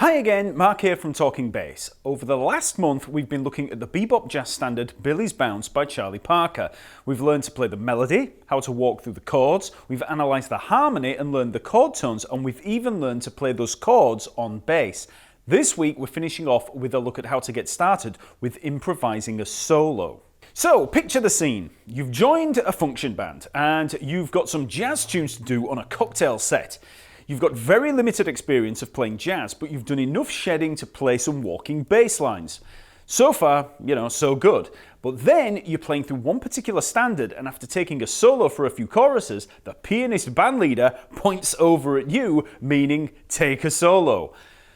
Hi again, Mark here from Talkingbass. Over the last month we've been looking at the bebop jazz standard Billie's Bounce by Charlie Parker. We've learned to play the melody, how to walk through the chords, we've analysed the harmony and learned the chord tones, and we've even learned to play those chords on bass. This week we're finishing off with a look at how to get started with improvising a solo. So, picture the scene. You've joined a function band and you've got some jazz tunes to do on a cocktail set. You've got very limited experience of playing jazz, but you've done enough shedding to play some walking bass lines. So far, so good. But then you're playing through one particular standard, and after taking a solo for a few choruses, the pianist bandleader points over at you, meaning take a solo.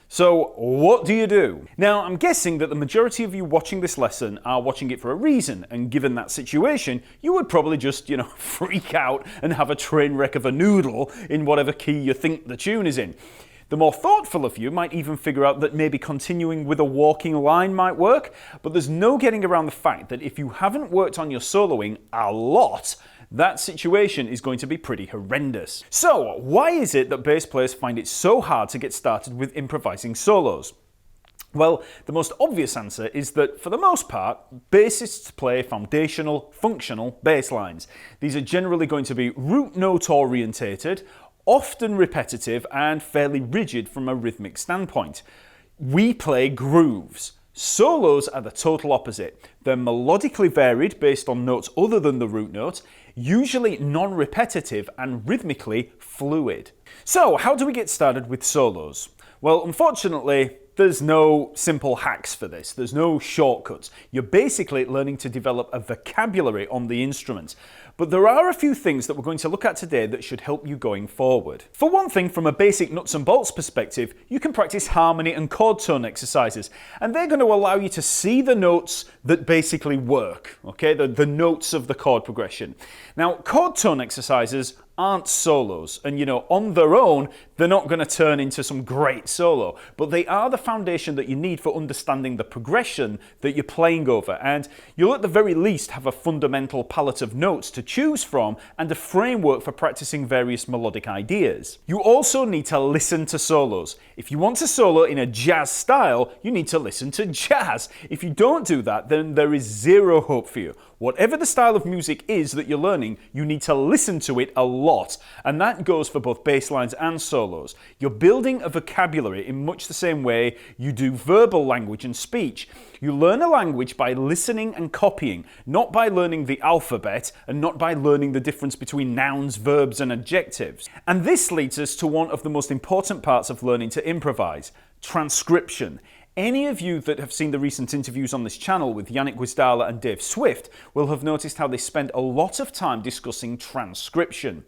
So what do you do? Now, I'm guessing that the majority of you watching this lesson are watching it for a reason, and given that situation, you would probably just, freak out and have a train wreck of a noodle in whatever key you think the tune is in. The more thoughtful of you might even figure out that maybe continuing with a walking line might work, but there's no getting around the fact that if you haven't worked on your soloing a lot, that situation is going to be pretty horrendous. So, why is it that bass players find it so hard to get started with improvising solos? Well, the most obvious answer is that, for the most part, bassists play foundational, functional bass lines. These are generally going to be root note orientated, often repetitive, and fairly rigid from a rhythmic standpoint. We play grooves. Solos are the total opposite. They're melodically varied based on notes other than the root note, usually non-repetitive and rhythmically fluid. So, how do we get started with solos? Well, unfortunately, there's no simple hacks for this. There's no shortcuts. You're basically learning to develop a vocabulary on the instrument. But there are a few things that we're going to look at today that should help you going forward. For one thing, from a basic nuts and bolts perspective, you can practice harmony and chord tone exercises, and they're going to allow you to see the notes that basically work, okay? The notes of the chord progression. Now, chord tone exercises aren't solos, and on their own, they're not going to turn into some great solo, but they are the foundation that you need for understanding the progression that you're playing over, and you'll at the very least have a fundamental palette of notes to choose from and a framework for practicing various melodic ideas. You also need to listen to solos. If you want to solo in a jazz style, you need to listen to jazz. If you don't do that, then there is zero hope for you. Whatever the style of music is that you're learning, you need to listen to it a lot, and that goes for both bass lines and solos. You're building a vocabulary in much the same way you do verbal language and speech. You learn a language by listening and copying, not by learning the alphabet and not by learning the difference between nouns, verbs, and adjectives. And this leads us to one of the most important parts of learning to improvise: transcription. Any of you that have seen the recent interviews on this channel with Yannick Gwizdala and Dave Swift will have noticed how they spend a lot of time discussing transcription.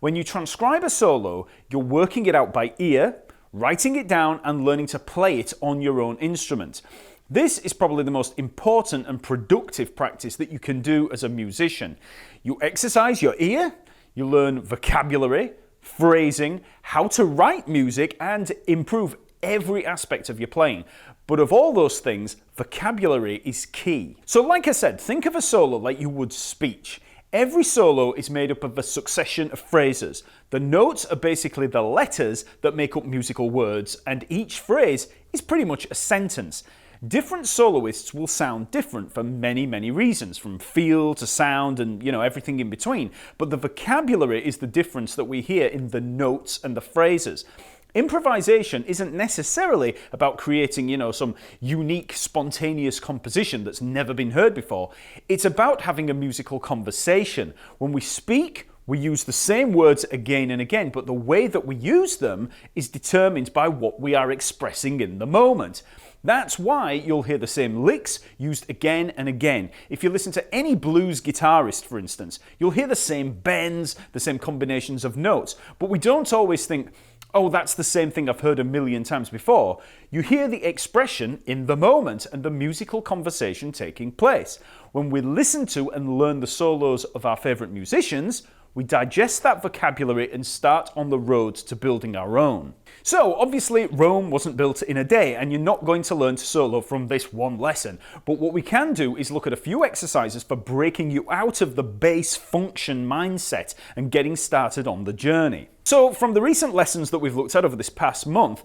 When you transcribe a solo, you're working it out by ear, writing it down, and learning to play it on your own instrument. This is probably the most important and productive practice that you can do as a musician. You exercise your ear, you learn vocabulary, phrasing, how to write music, and improve every aspect of your playing. But of all those things, vocabulary is key. So like I said, think of a solo like you would speech. Every solo is made up of a succession of phrases. The notes are basically the letters that make up musical words, and each phrase is pretty much a sentence. Different soloists will sound different for many, many reasons, from feel to sound and, everything in between. But the vocabulary is the difference that we hear in the notes and the phrases. Improvisation isn't necessarily about creating, some unique, spontaneous composition that's never been heard before. It's about having a musical conversation. When we speak, we use the same words again and again, but the way that we use them is determined by what we are expressing in the moment. That's why you'll hear the same licks used again and again. If you listen to any blues guitarist, for instance, you'll hear the same bends, the same combinations of notes, but we don't always think, oh, that's the same thing I've heard a million times before. You hear the expression in the moment and the musical conversation taking place. When we listen to and learn the solos of our favourite musicians, we digest that vocabulary and start on the road to building our own. So, obviously, Rome wasn't built in a day, and you're not going to learn to solo from this one lesson. But what we can do is look at a few exercises for breaking you out of the bass function mindset and getting started on the journey. So, from the recent lessons that we've looked at over this past month,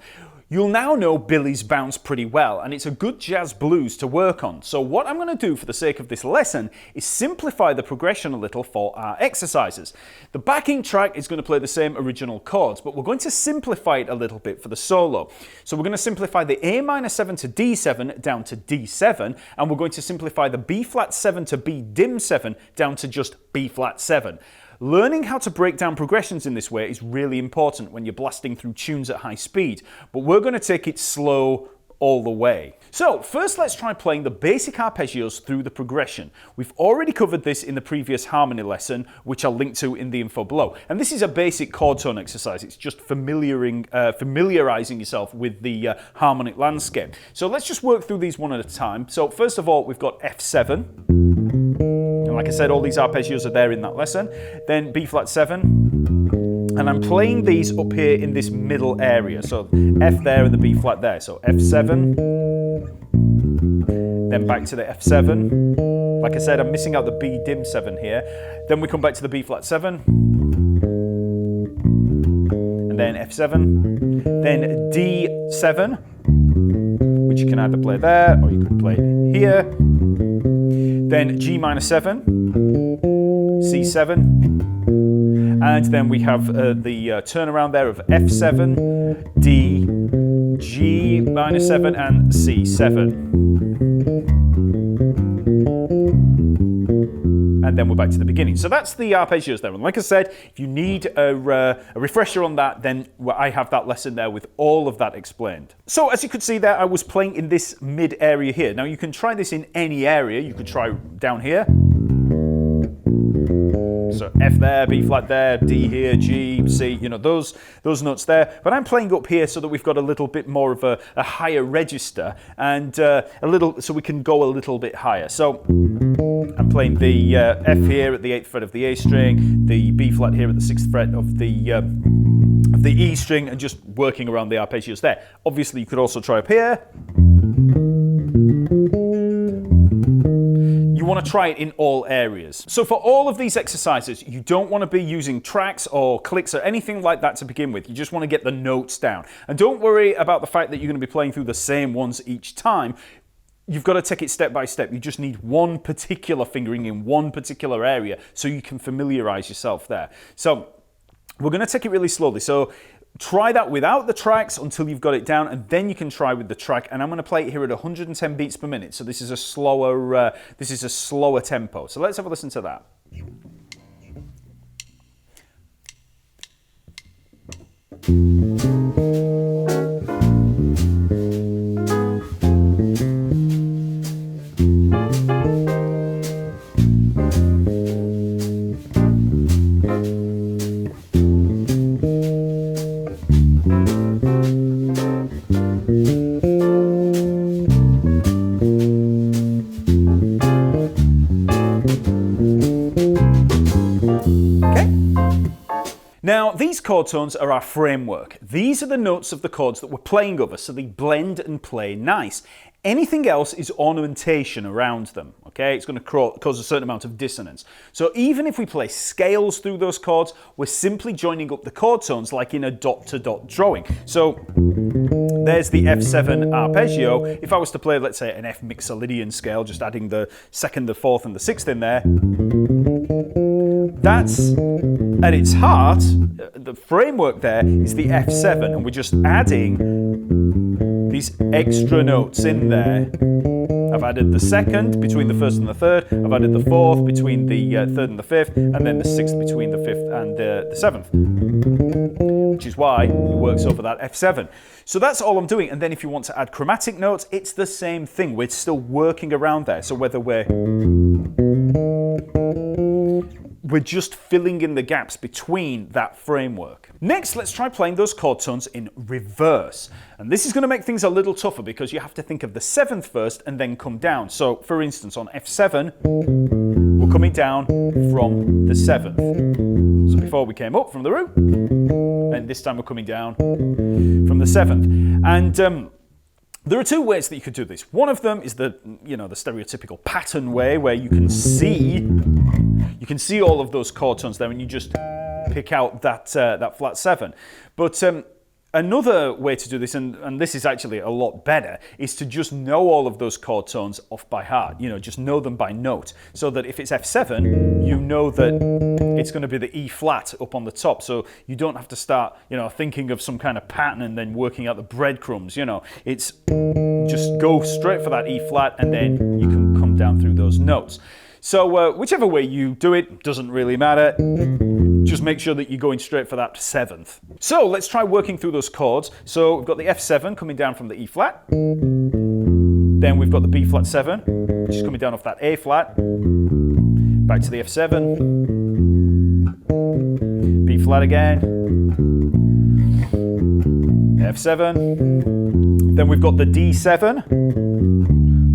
You'll now know Billie's bounce pretty well, and it's a good jazz blues to work on. So what I'm going to do for the sake of this lesson is simplify the progression a little for our exercises. The backing track is going to play the same original chords, but we're going to simplify it a little bit for the solo. So we're going to simplify the A minor 7 to D7 down to D7, and we're going to simplify the B flat 7 to B dim 7 down to just B flat 7. Learning how to break down progressions in this way is really important when you're blasting through tunes at high speed, but we're going to take it slow all the way. So first let's try playing the basic arpeggios through the progression. We've already covered this in the previous harmony lesson, which I'll link to in the info below. And this is a basic chord tone exercise. It's just familiarizing yourself with the harmonic landscape. So let's just work through these one at a time. So first of all, we've got F7. And like I said, all these arpeggios are there in that lesson. Then B flat 7, and I'm playing these up here in this middle area. So F there and the B flat there. So F7, then back to the F7. Like I said, I'm missing out the B dim 7 here. Then we come back to the B flat 7, and then F7, then D7, which you can either play there or you could play it here. Then G minor 7, C7, and then we have the turnaround there of F7, D, G minor 7, and C7. And then we're back to the beginning. So that's the arpeggios there. And like I said, if you need a refresher on that, then I have that lesson there with all of that explained. So as you could see there, I was playing in this mid area here. Now you can try this in any area. You could try down here. So F there, B flat there, D here, G, C, you know, those notes there. But I'm playing up here so that we've got a little bit more of a higher register and so we can go a little bit higher. So I'm playing the F here at the 8th fret of the A string, the B flat here at the 6th fret of the E string, and just working around the arpeggios there. Obviously, you could also try up here. You want to try it in all areas. So for all of these exercises, you don't want to be using tracks or clicks or anything like that to begin with. You just want to get the notes down. And don't worry about the fact that you're going to be playing through the same ones each time. You've got to take it step by step. You just need one particular fingering in one particular area so you can familiarize yourself there. So we're going to take it really slowly. So try that without the tracks until you've got it down, and then you can try with the track. And I'm going to play it here at 110 beats per minute. So this is a slower tempo. So let's have a listen to that. Now, these chord tones are our framework. These are the notes of the chords that we're playing over, so they blend and play nice. Anything else is ornamentation around them, okay? It's going to cause a certain amount of dissonance. So even if we play scales through those chords, we're simply joining up the chord tones like in a dot-to-dot drawing. So there's the F7 arpeggio. If I was to play, let's say, an F mixolydian scale, just adding the 2nd, the 4th, and the 6th in there, that's, at its heart, the framework there is the F7, and we're just adding these extra notes in there. I've added the 2nd between the 1st and the 3rd, I've added the 4th between the 3rd and the 5th, and then the 6th between the 5th and the 7th, which is why it works over that F7. So that's all I'm doing, and then if you want to add chromatic notes, it's the same thing. We're still working around there, so whether we're just filling in the gaps between that framework. Next, let's try playing those chord tones in reverse. And this is going to make things a little tougher because you have to think of the 7th first and then come down. So, for instance, on F7, we're coming down from the 7th. So before we came up from the root, and this time we're coming down from the 7th. And there are two ways that you could do this. One of them is the stereotypical pattern way, where you can see all of those chord tones there, and you just pick out that flat 7. But Another way to do this, and this is actually a lot better, is to just know all of those chord tones off by heart. You know, just know them by note. So that if it's F7, you know that it's going to be the E flat up on the top. So you don't have to start, you know, thinking of some kind of pattern and then working out the breadcrumbs. You know, it's just go straight for that E flat and then you can come down through those notes. So whichever way you do it, doesn't really matter. Just make sure that you're going straight for that 7th. So let's try working through those chords. So we've got the F7 coming down from the E flat. Then we've got the B flat 7, which is coming down off that A flat. Back to the F7. B flat again. F7. Then we've got the D7.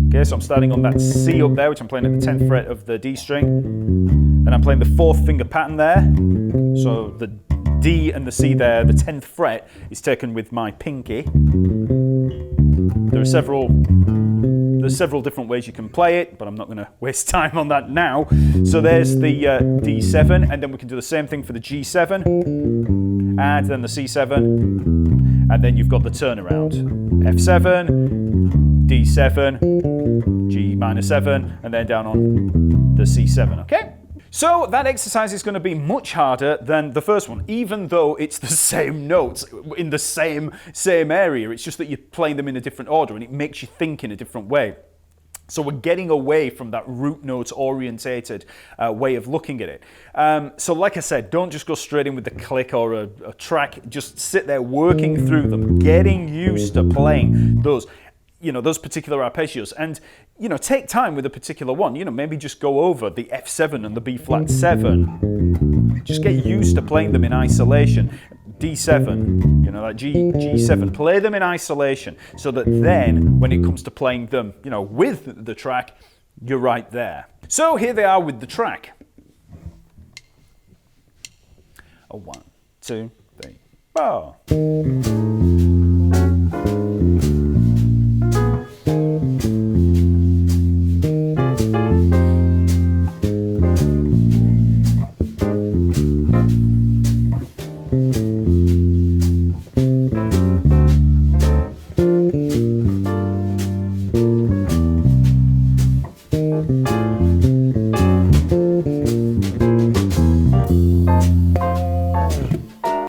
Okay, so I'm starting on that C up there, which I'm playing at the 10th fret of the D string. And I'm playing the 4th finger pattern there. So the D and the C there, the 10th fret is taken with my pinky. There's several different ways you can play it, but I'm not going to waste time on that now. So there's the D7, and then we can do the same thing for the G7, and then the C7, and then you've got the turnaround. F7, D7, G minor 7, and then down on the C7, okay? So that exercise is going to be much harder than the first one, even though it's the same notes in the same area. It's just that you're playing them in a different order and it makes you think in a different way. So we're getting away from that root notes orientated way of looking at it. So like I said, don't just go straight in with the click or a track. Just sit there working through them, getting used to playing those, you know, those particular arpeggios, and you know, take time with a particular one. You know, maybe just go over the F7 and the B flat 7. Just get used to playing them in isolation. D7, you know, that G7. Play them in isolation so that then, when it comes to playing them, you know, with the track, you're right there. So here they are with the track. 1, 2, 3, 4.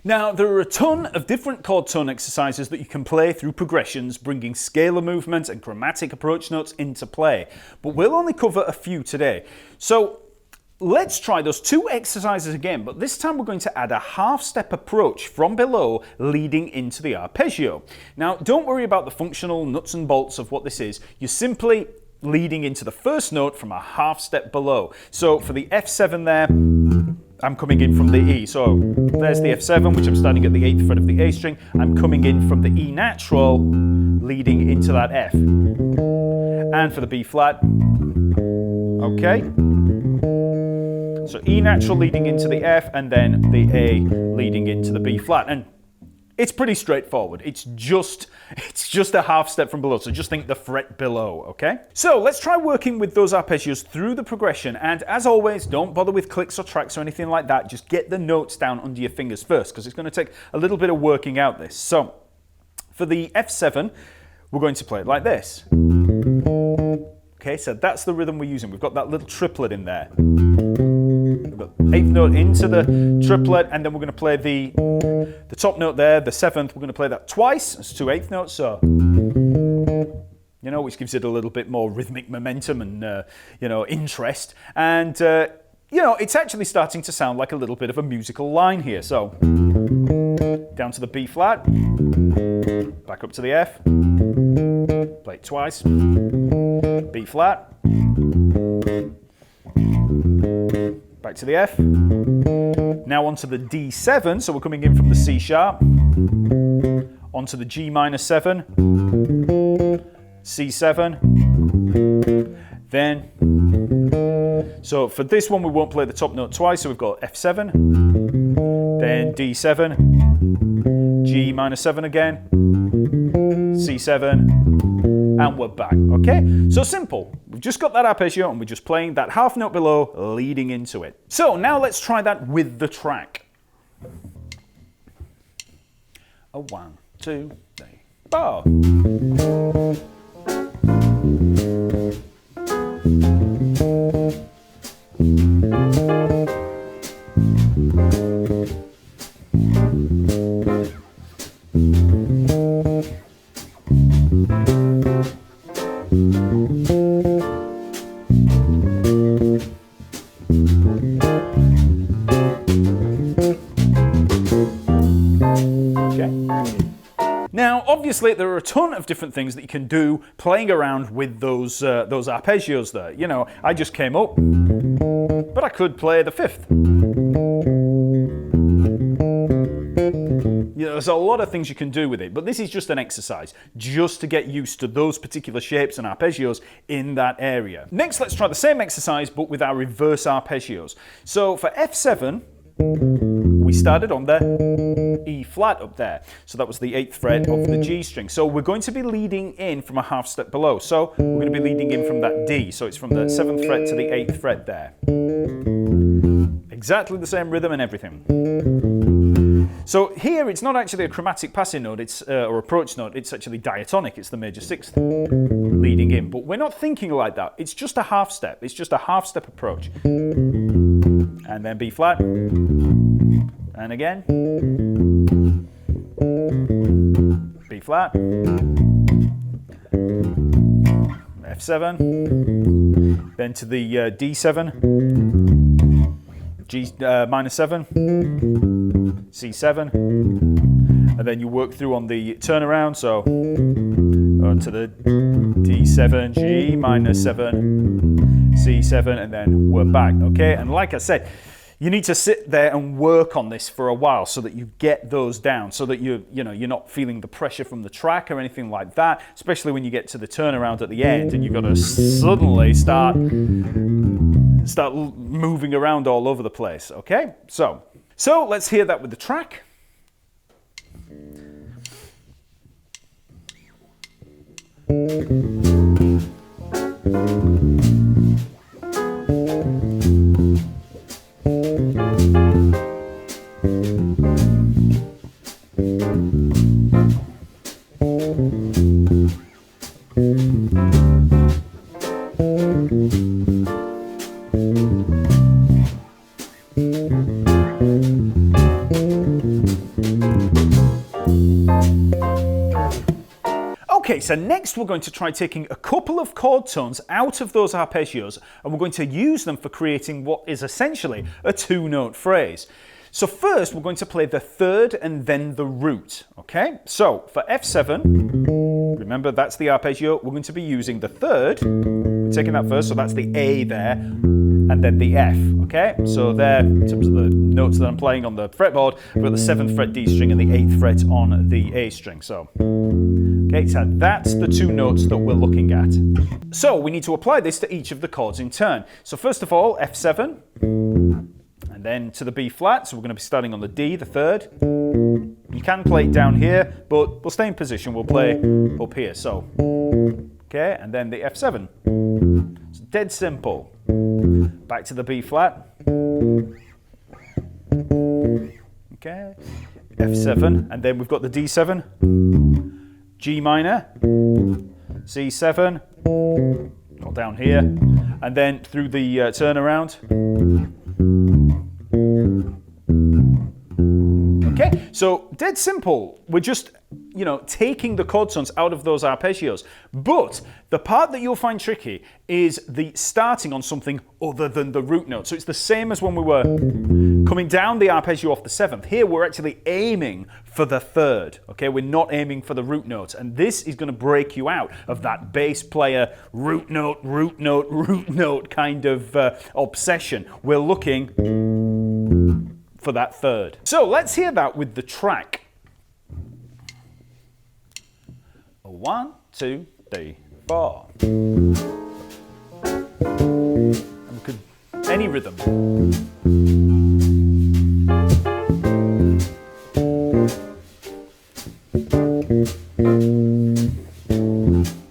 Now, there are a ton of different chord tone exercises that you can play through progressions, bringing scalar movements and chromatic approach notes into play, but we'll only cover a few today. So let's try those 2 exercises again, but this time we're going to add a half-step approach from below leading into the arpeggio. Now, don't worry about the functional nuts and bolts of what this is. You're simply leading into the first note from a half step below. So for the F7 there, I'm coming in from the E. So there's the F7, which I'm starting at the 8th fret of the A string. I'm coming in from the E natural, leading into that F. And for the B flat, okay. So E natural leading into the F, and then the A leading into the B flat. And it's pretty straightforward. It's just a half step from below. So just think the fret below, okay? So let's try working with those arpeggios through the progression. And as always, don't bother with clicks or tracks or anything like that. Just get the notes down under your fingers first, because it's going to take a little bit of working out this. So for the F7, we're going to play it like this. Okay, so that's the rhythm we're using. We've got that little triplet in there. We've got 8th note into the triplet, and then we're going to play the top note there, the 7th. We're going to play that twice. It's 2 8th notes, so you know, which gives it a little bit more rhythmic momentum and you know, interest. And you know, it's actually starting to sound like a little bit of a musical line here. So down to the B flat, back up to the F, play it twice, B flat, back to the F, now onto the D7, so we're coming in from the C sharp, onto the G minor 7, C7, then, so for this one we won't play the top note twice, so we've got F7, then D7, G minor 7 again, C7, and we're back, okay? So simple. We've just got that arpeggio and we're just playing that half note below, leading into it. So now let's try that with the track. A 1, 2, 3, 4. Now, obviously, there are a ton of different things that you can do playing around with those arpeggios there. You know, I just came up, but I could play the fifth. You know, there's a lot of things you can do with it, but this is just an exercise, just to get used to those particular shapes and arpeggios in that area. Next, let's try the same exercise, but with our reverse arpeggios. So for F7, we started on the E flat up there. So that was the 8th fret of the G string. So we're going to be leading in from a half step below. So we're going to be leading in from that D. So it's from the 7th fret to the 8th fret there. Exactly the same rhythm and everything. So here it's not actually a chromatic passing note, it's or approach note, it's actually diatonic, it's the major 6th leading in. But we're not thinking like that, it's just a half step, it's just a half step approach. And then B flat, and again, B flat, F7, then to the D7, G minor 7, C7, and then you work through on the turnaround, so to the D7, G minor 7, C7, and then we're back, okay? And like I said, you need to sit there and work on this for a while so that you get those down, so that you're not feeling the pressure from the track or anything like that, especially when you get to the turnaround at the end and you've got to suddenly start moving around all over the place, okay? So let's hear that with the track. Okay, so next we're going to try taking a couple of chord tones out of those arpeggios and we're going to use them for creating what is essentially a 2-note phrase. So first we're going to play the third and then the root, okay? So for F7, remember that's the arpeggio, we're going to be using the third, we're taking that first, so that's the A there, and then the F, okay? So there, in terms of the notes that I'm playing on the fretboard, we've got the 7th fret D string and the 8th fret on the A string, so. Okay, so that's the 2 notes that we're looking at. So we need to apply this to each of the chords in turn. So first of all, F7, and then to the B flat, so we're going to be starting on the D, the third. You can play it down here, but we'll stay in position, we'll play up here, so. Okay, and then the F7. It's dead simple. Back to the B flat. Okay, F7, and then we've got the D7, G minor, C7, or down here, and then through the turnaround. Okay, so dead simple. We're just, taking the chord tones out of those arpeggios. But the part that you'll find tricky is the starting on something other than the root note. So it's the same as when we were coming down the arpeggio off the 7th. Here we're actually aiming for the third, okay? We're not aiming for the root note. And this is going to break you out of that bass player root note, root note, root note kind of obsession. We're looking for that third. So let's hear that with the track. 1, 2, 3, 4. And we could, any rhythm.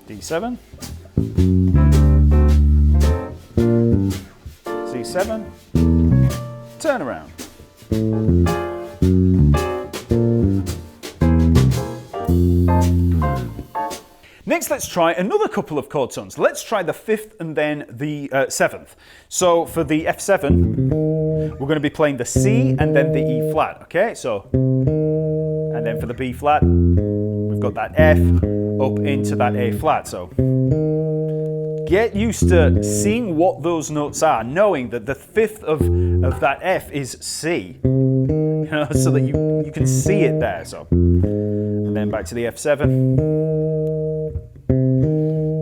D7, C7, turn around. Next, let's try another couple of chord tones. Let's try the 5th and then the 7th. So for the F7, we're going to be playing the C and then the E flat, okay? So, and then for the B flat, we've got that F up into that A flat. So get used to seeing what those notes are, knowing that the 5th of that F is C, you know, so that you can see it there. So, and then back to the F7,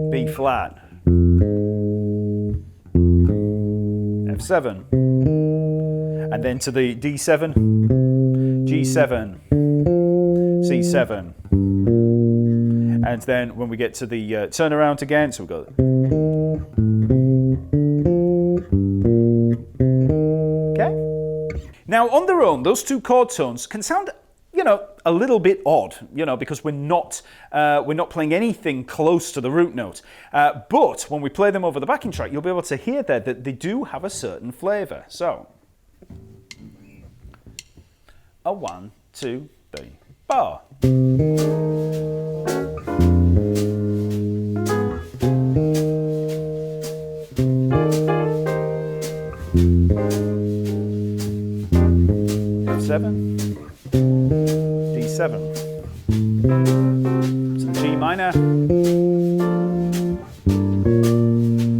B flat, F7, and then to the D7, G7, C7, and then when we get to the turnaround again, so we go. Okay. Now on their own, those two chord tones can sound, you know, a little bit odd, you know, because we're not playing anything close to the root note. But when we play them over the backing track, you'll be able to hear there that they do have a certain flavour. So, a 1, 2, 3, bar. F7, D7, to the G minor,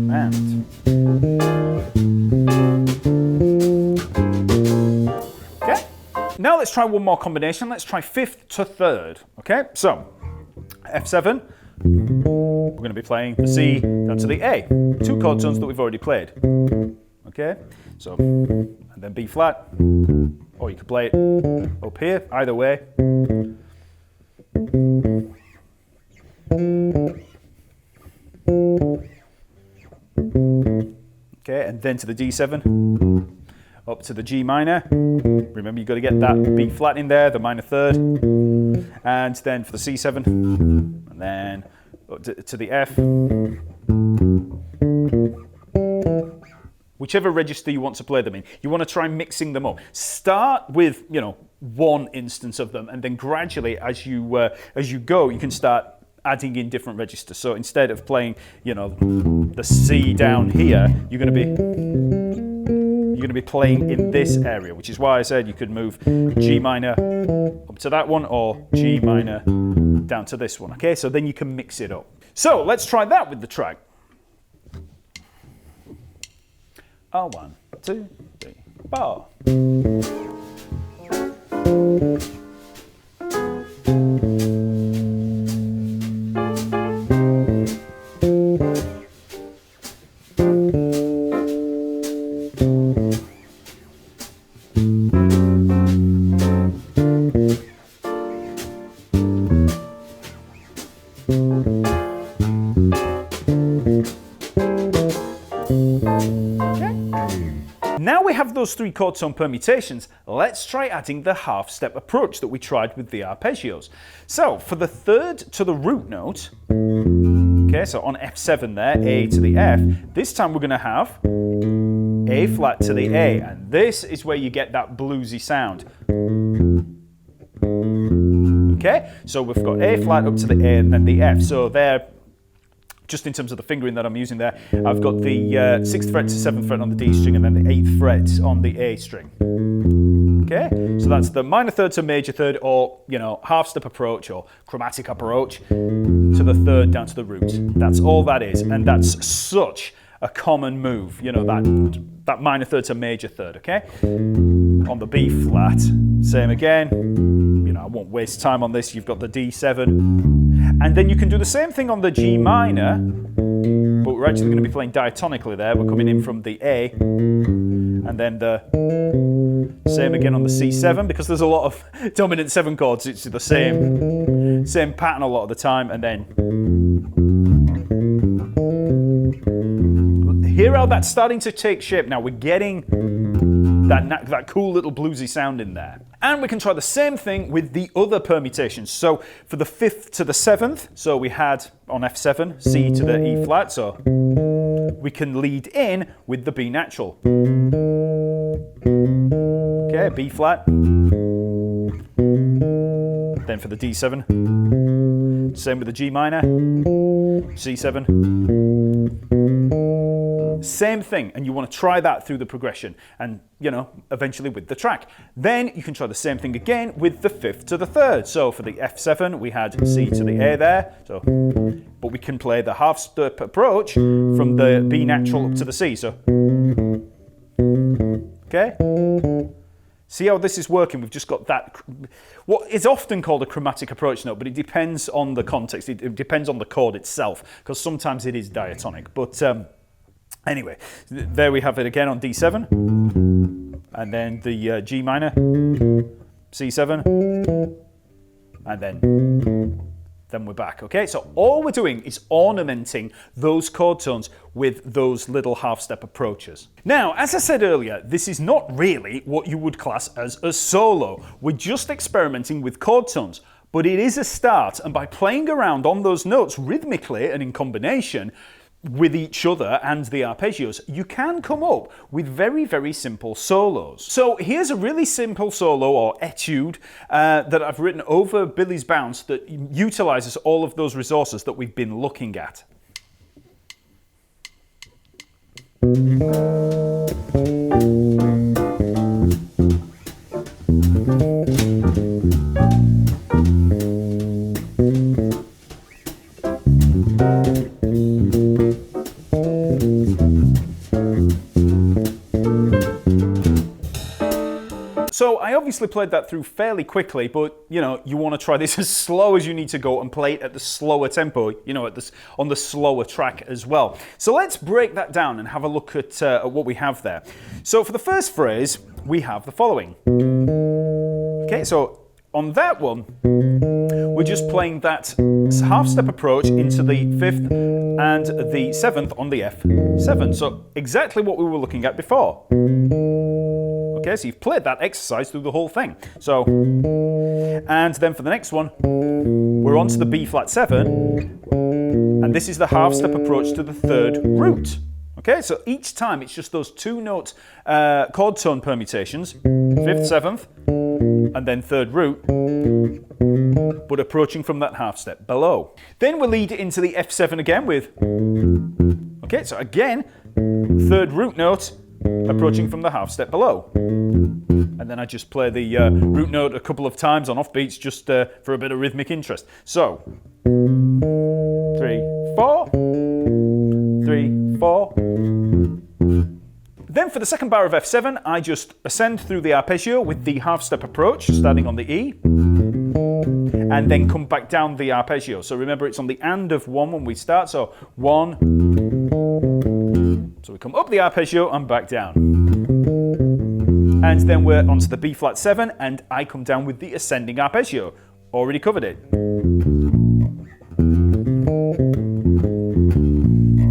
and okay. Now let's try one more combination. Let's try 5th to 3rd. Okay, so F7, we're going to be playing the C down to the A, two chord tones that we've already played. Okay, so and then B flat, or you could play it up here, either way. Okay, and then to the D7, up to the G minor. Remember, you've got to get that B flat in there, the minor 3rd, and then for the C7, and then up to the F. Whichever register you want to play them in, you want to try mixing them up. Start with, you know, one instance of them, and then gradually, as you go, you can start adding in different registers. So instead of playing, you know, the C down here, you're going to be playing in this area, which is why I said you could move G minor up to that one, or G minor down to this one. Okay, so then you can mix it up. So let's try that with the track. 1, 2, 3, bar. Now we have those 3 chord tone permutations, let's try adding the half-step approach that we tried with the arpeggios. So for the 3rd to the root note, okay, so on F7 there, A to the F, this time we're going to have A flat to the A, and this is where you get that bluesy sound. Okay, so we've got A flat up to the A and then the F, so there, just in terms of the fingering that I'm using there, I've got the 6th fret to 7th fret on the D string and then the 8th fret on the A string. Okay, so that's the minor 3rd to major 3rd, or, you know, half step approach or chromatic approach to the 3rd down to the root. That's all that is, and that's such a common move, you know, that minor 3rd to major 3rd, okay? On the B flat, same again. You know, I won't waste time on this. You've got the D7. And then you can do the same thing on the G minor, but we're actually going to be playing diatonically there. We're coming in from the A, and then the same again on the C7, because there's a lot of dominant 7 chords. It's the same pattern a lot of the time, and then hear how that's starting to take shape now. We're getting that cool little bluesy sound in there. And we can try the same thing with the other permutations. So for the 5th to the 7th, so we had on F7, C to the E flat, so we can lead in with the B natural. Okay, B flat. Then for the D7, same with the G minor. C7. Same thing, and you want to try that through the progression and, you know, eventually with the track. Then you can try the same thing again with the 5th to the 3rd. So for the F7, we had C to the A there, so, but we can play the half step approach from the B natural up to the C, so, okay? See how this is working? We've just got that, what is often called a chromatic approach note, but it depends on the context, it depends on the chord itself, because sometimes it is diatonic, but anyway, there we have it again on D7, and then the G minor, C7, and then we're back, okay? So all we're doing is ornamenting those chord tones with those little half-step approaches. Now, as I said earlier, this is not really what you would class as a solo. We're just experimenting with chord tones, but it is a start, and by playing around on those notes rhythmically and in combination, with each other and the arpeggios, you can come up with very, very simple solos. So here's a really simple solo or etude that I've written over Billie's bounce that utilizes all of those resources that we've been looking at. So I obviously played that through fairly quickly, but you know, you want to try this as slow as you need to go and play it at the slower tempo, you know, on the slower track as well. So let's break that down and have a look at what we have there. So for the first phrase, we have the following. Okay, so on that one, we're just playing that half step approach into the 5th and the 7th on the F7. So exactly what we were looking at before. Okay, so you've played that exercise through the whole thing. So, and then for the next one, we're on to the B flat 7, and this is the half step approach to the 3rd root. Okay, so each time it's just those 2-note chord tone permutations, 5th, 7th, and then 3rd root, but approaching from that half step below. Then we'll lead it into the F7 again with, okay, so again, 3rd root note, approaching from the half step below. And then I just play the root note a couple of times on offbeats just for a bit of rhythmic interest. So, 3, 4, 3, 4. Then for the second bar of F7, I just ascend through the arpeggio with the half step approach, starting on the E, and then come back down the arpeggio. So remember, it's on the and of 1 when we start, so 1, so we come up the arpeggio and back down. And then we're onto the B flat 7, and I come down with the ascending arpeggio. Already covered it.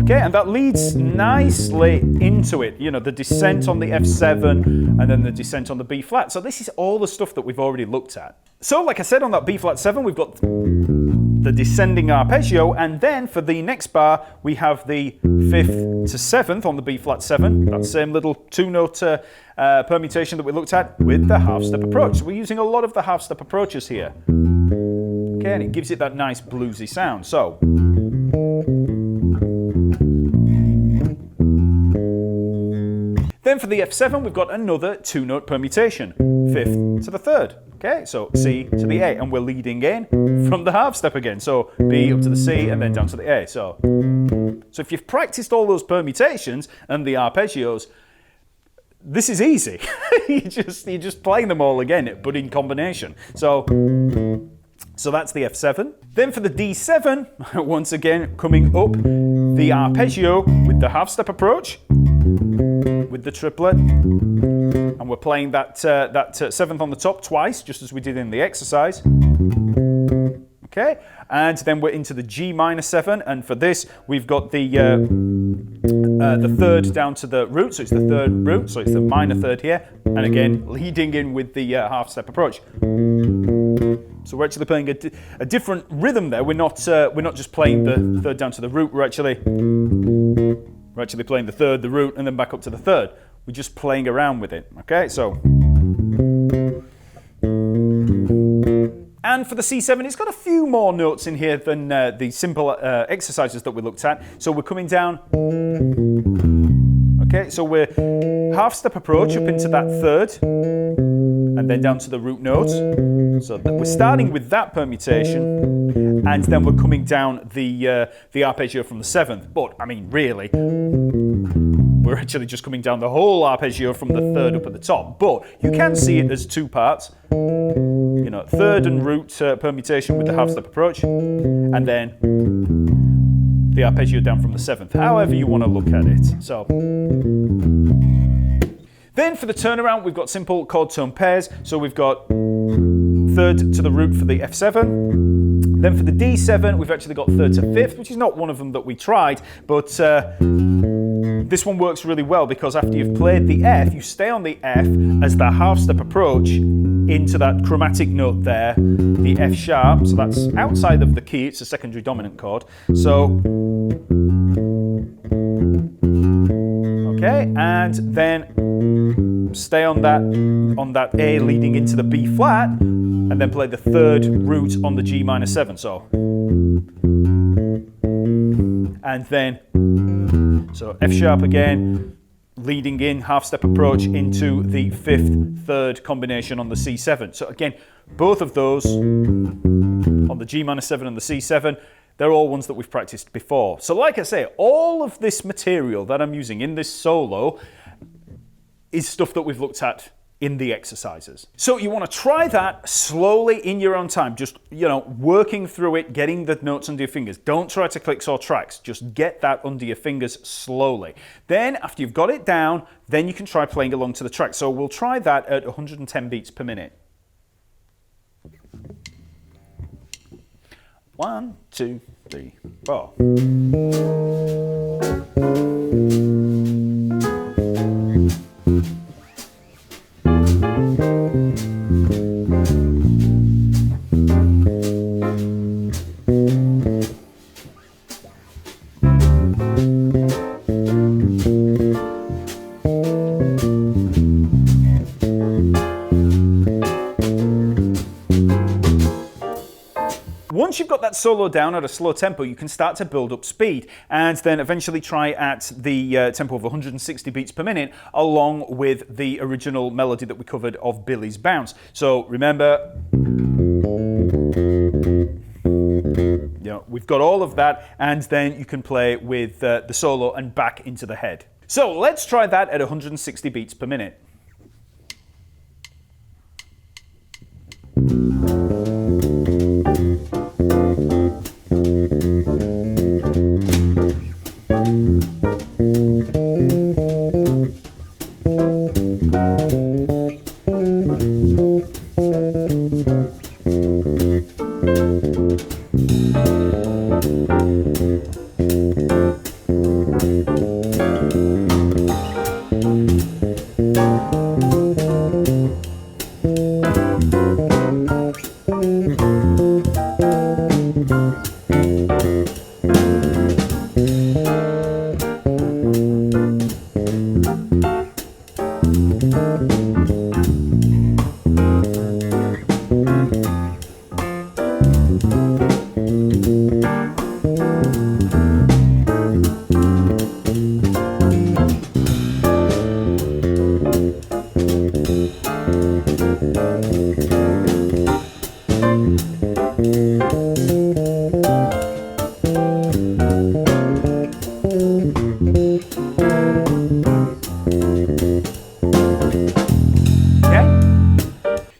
Okay, and that leads nicely into it, you know, the descent on the F7 and then the descent on the B flat. So this is all the stuff that we've already looked at. So like I said, on that B flat 7, we've got the descending arpeggio, and then for the next bar, we have the 5th to 7th on the B flat 7, that same little 2-note permutation that we looked at with the half step approach. So we're using a lot of the half step approaches here. Okay, and it gives it that nice bluesy sound. So, then for the F7, we've got another 2-note permutation, 5th to the 3rd. Okay, so C to the A, and we're leading in from the half step again. So B up to the C and then down to the A. So if you've practiced all those permutations and the arpeggios, this is easy. you're just playing them all again, but in combination. So that's the F7. Then for the D7, once again coming up the arpeggio with the half step approach, with the triplet, and we're playing that 7th on the top twice, just as we did in the exercise. Okay, and then we're into the G minor 7, and for this we've got the 3rd down to the root, so it's the 3rd root, so it's the minor 3rd here, and again leading in with the half step approach. So we're actually playing a different rhythm there. We're not just playing the 3rd down to the root. We're actually playing the 3rd, the root, and then back up to the 3rd. We're just playing around with it. Okay, so. And for the C7, it's got a few more notes in here than the simple exercises that we looked at. So we're coming down. Okay, so we're half step approach up into that third, and then down to the root note. So we're starting with that permutation, and then we're coming down the arpeggio from the seventh. But I mean, really, we're actually just coming down the whole arpeggio from the third up at the top. But you can see it as two parts. You know, third and root permutation with the half step approach, and then the arpeggio down from the seventh, however you want to look at it. So then for the turnaround, we've got simple chord tone pairs. So we've got third to the root for the F7. Then for the D7, we've actually got third to fifth, which is not one of them that we tried, but this one works really well because after you've played the F, you stay on the F as the half step approach into that chromatic note there, the F sharp. So that's outside of the key, it's a secondary dominant chord. So, okay, and then stay on that A leading into the B flat, and then play the third root on the G minor 7. So, and then, so F sharp again, leading in half step approach into the fifth third combination on the C7. So again, both of those on the G minor 7 and the C7, they're all ones that we've practiced before. So like I say, all of this material that I'm using in this solo is stuff that we've looked at in the exercises. So you want to try that slowly in your own time, just, you know, working through it, getting the notes under your fingers. Don't try to clicks or tracks, just get that under your fingers slowly. Then after you've got it down, then you can try playing along to the track. So we'll try that at 110 beats per minute. 1, 2, 3, 4. Once you've got that solo down at a slow tempo, you can start to build up speed and then eventually try at the tempo of 160 beats per minute along with the original melody that we covered of Billie's Bounce. So remember, you know, we've got all of that, and then you can play with the solo and back into the head. So let's try that at 160 beats per minute.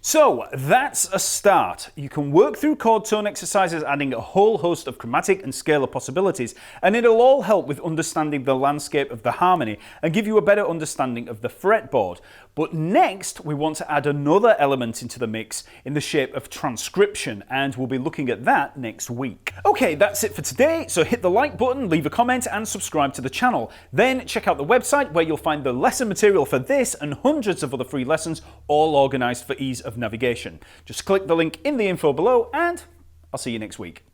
So that's a start. You can work through chord tone exercises, adding a whole host of chromatic and scalar possibilities, and it'll all help with understanding the landscape of the harmony and give you a better understanding of the fretboard. But next, we want to add another element into the mix in the shape of transcription, and we'll be looking at that next week. Okay, that's it for today. So hit the like button, leave a comment, and subscribe to the channel. Then check out the website where you'll find the lesson material for this and hundreds of other free lessons, all organized for ease of navigation. Just click the link in the info below, and I'll see you next week.